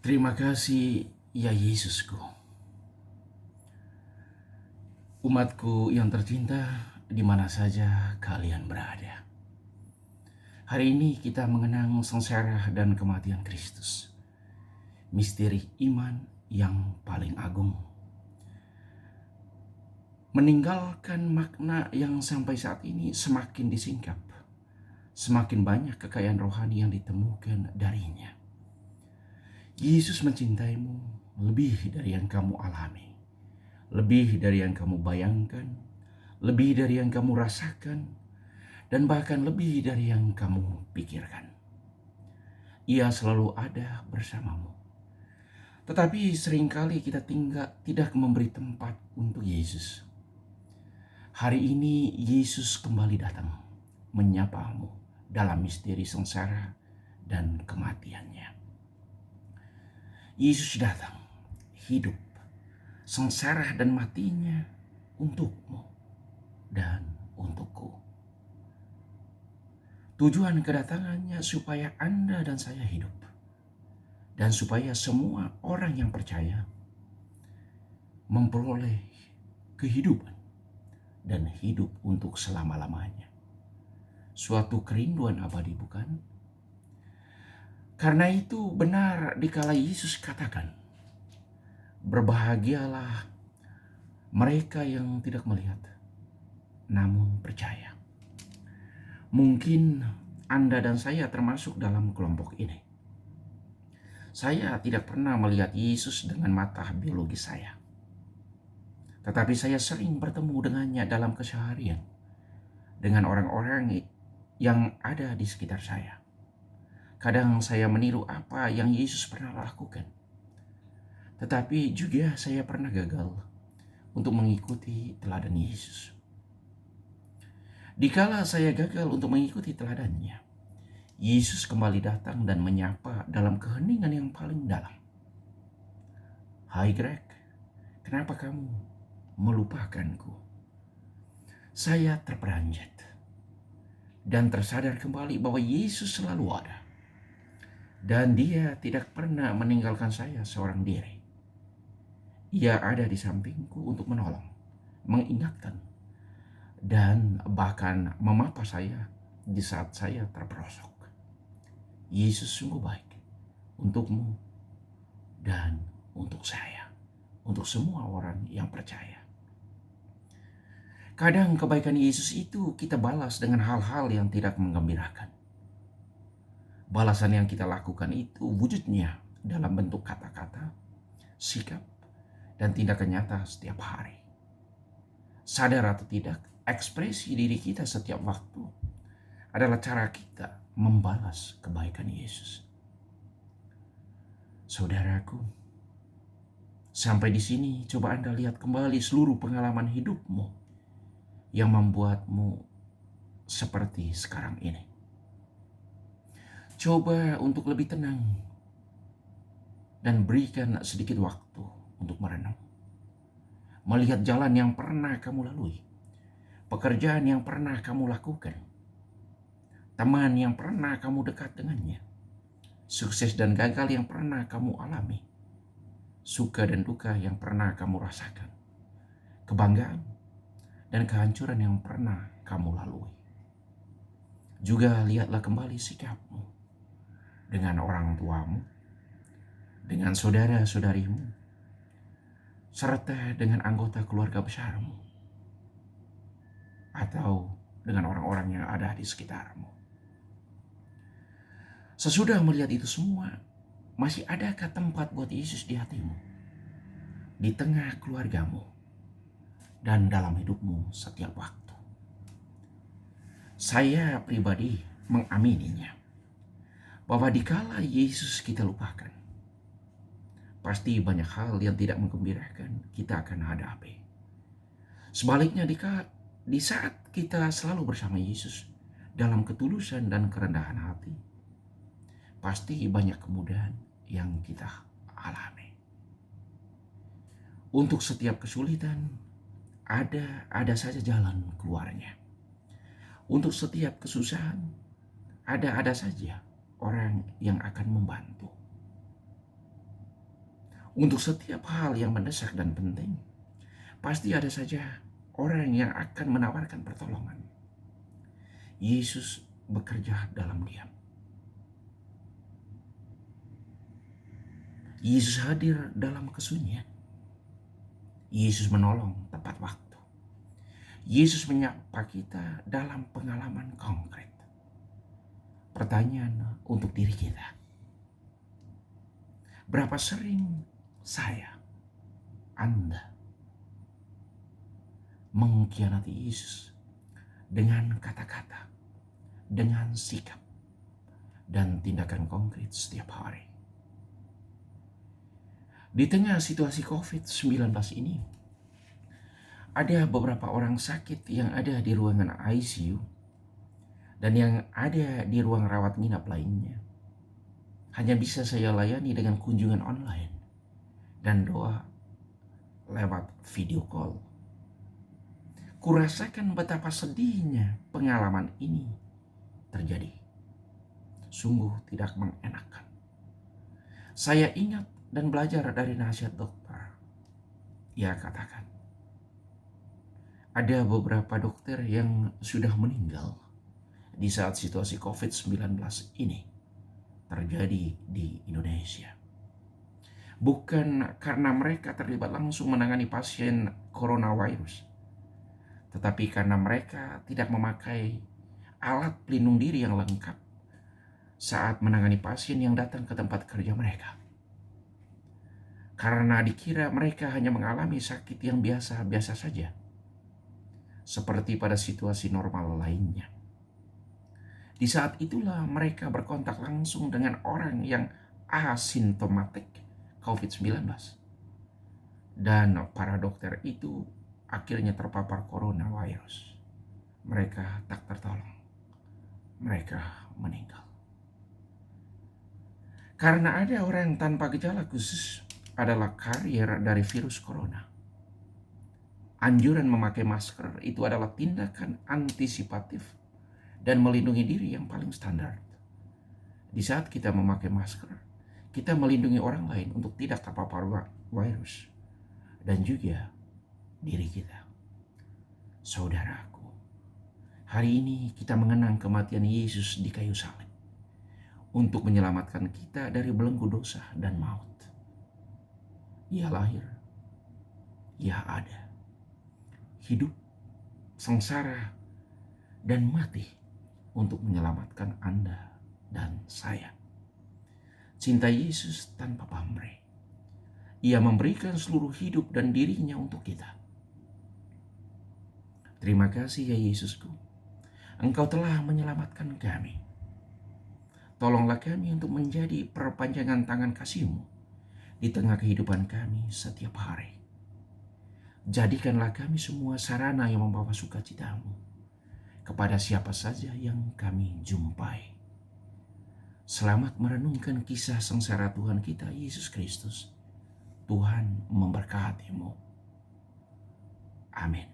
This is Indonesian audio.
Terima kasih ya Yesusku, umatku yang tercinta di mana saja kalian berada. Hari ini kita mengenang sengsara dan kematian Kristus, misteri iman yang paling agung. Meninggalkan makna yang sampai saat ini semakin disingkap, semakin banyak kekayaan rohani yang ditemukan darinya. Yesus mencintaimu lebih dari yang kamu alami, lebih dari yang kamu bayangkan, lebih dari yang kamu rasakan, dan bahkan lebih dari yang kamu pikirkan. Ia selalu ada bersamamu. Tetapi seringkali kita tidak memberi tempat untuk Yesus. Hari ini Yesus kembali datang menyapamu dalam misteri sengsara dan kematiannya. Yesus datang, hidup, sengsara dan matinya untukmu dan untukku. Tujuan kedatangannya supaya Anda dan saya hidup, dan supaya semua orang yang percaya memperoleh kehidupan dan hidup untuk selama-lamanya. Suatu kerinduan abadi, bukan? Karena itu benar dikala Yesus katakan, berbahagialah mereka yang tidak melihat namun percaya. Mungkin Anda dan saya termasuk dalam kelompok ini. Saya tidak pernah melihat Yesus dengan mata biologis saya. Tetapi saya sering bertemu dengannya dalam keseharian, dengan orang-orang yang ada di sekitar saya. Kadang saya meniru apa yang Yesus pernah lakukan. Tetapi juga saya pernah gagal untuk mengikuti teladan Yesus. Dikala saya gagal untuk mengikuti teladannya, Yesus kembali datang dan menyapa dalam keheningan yang paling dalam. Hai Greg, kenapa kamu melupakanku? Saya terperanjat dan tersadar kembali bahwa Yesus selalu ada. Dan dia tidak pernah meninggalkan saya seorang diri. Ia ada di sampingku untuk menolong, mengingatkan, dan bahkan memapa saya di saat saya terperosok. Yesus sungguh baik untukmu dan untuk saya, untuk semua orang yang percaya. Kadang kebaikan Yesus itu kita balas dengan hal-hal yang tidak menggembirakan. Balasan yang kita lakukan itu wujudnya dalam bentuk kata-kata, sikap, dan tindakan nyata setiap hari. Sadar atau tidak, ekspresi diri kita setiap waktu adalah cara kita membalas kebaikan Yesus. Saudaraku, sampai di sini coba Anda lihat kembali seluruh pengalaman hidupmu yang membuatmu seperti sekarang ini. Coba untuk lebih tenang dan berikan sedikit waktu untuk merenung. Melihat jalan yang pernah kamu lalui, pekerjaan yang pernah kamu lakukan, teman yang pernah kamu dekat dengannya, sukses dan gagal yang pernah kamu alami, suka dan duka yang pernah kamu rasakan, kebanggaan dan kehancuran yang pernah kamu lalui. Juga lihatlah kembali sikapmu dengan orang tuamu, dengan saudara-saudarimu, serta dengan anggota keluarga besarmu, atau dengan orang-orang yang ada di sekitarmu. Sesudah melihat itu semua, masih adakah tempat buat Yesus di hatimu, di tengah keluargamu, dan dalam hidupmu setiap waktu? Saya pribadi mengamininya, bahwa dikala Yesus kita lupakan, pasti banyak hal yang tidak menggembirakan kita akan hadapi. Sebaliknya, di saat kita selalu bersama Yesus dalam ketulusan dan kerendahan hati, pasti banyak kemudahan yang kita alami. Untuk setiap kesulitan, ada saja jalan keluarnya. Untuk setiap kesusahan, ada saja orang yang akan membantu. Untuk setiap hal yang mendesak dan penting, pasti ada saja orang yang akan menawarkan pertolongan. Yesus bekerja dalam diam. Yesus hadir dalam kesunyian. Yesus menolong tepat waktu. Yesus menyapa kita dalam pengalaman konkret. Pertanyaan untuk diri kita, berapa sering saya, Anda, mengkhianati Yesus dengan kata-kata, dengan sikap, dan tindakan konkret setiap hari? Di tengah situasi COVID-19 ini, ada beberapa orang sakit yang ada di ruangan ICU dan yang ada di ruang rawat inap lainnya. Hanya bisa saya layani dengan kunjungan online dan doa lewat video call. Kurasakan betapa sedihnya pengalaman ini terjadi. Sungguh tidak mengenakan. Saya ingat dan belajar dari nasihat dokter. Ia katakan, ada beberapa dokter yang sudah meninggal di saat situasi COVID-19 ini terjadi di Indonesia. Bukan karena mereka terlibat langsung menangani pasien coronavirus, tetapi karena mereka tidak memakai alat pelindung diri yang lengkap saat menangani pasien yang datang ke tempat kerja mereka. Karena dikira mereka hanya mengalami sakit yang biasa-biasa saja, seperti pada situasi normal lainnya. Di saat itulah mereka berkontak langsung dengan orang yang asimptomatik COVID-19. Dan para dokter itu akhirnya terpapar coronavirus. Mereka tak tertolong. Mereka meninggal. Karena ada orang tanpa gejala khusus adalah karier dari virus corona. Anjuran memakai masker itu adalah tindakan antisipatif dan melindungi diri yang paling standar. Di saat kita memakai masker, kita melindungi orang lain untuk tidak terpapar virus dan juga diri kita. Saudaraku, hari ini kita mengenang kematian Yesus di kayu salib untuk menyelamatkan kita dari belenggu dosa dan maut. Ia lahir, ia ada, hidup, sengsara, dan mati untuk menyelamatkan Anda dan saya. Cinta Yesus tanpa pamrih. Ia memberikan seluruh hidup dan dirinya untuk kita. Terima kasih ya Yesusku, Engkau telah menyelamatkan kami. Tolonglah kami untuk menjadi perpanjangan tangan kasih-Mu di tengah kehidupan kami setiap hari. Jadikanlah kami semua sarana yang membawa sukacita-Mu kepada siapa saja yang kami jumpai. Selamat merenungkan kisah sengsara Tuhan kita Yesus Kristus. Tuhan memberkati-Mu. Amin.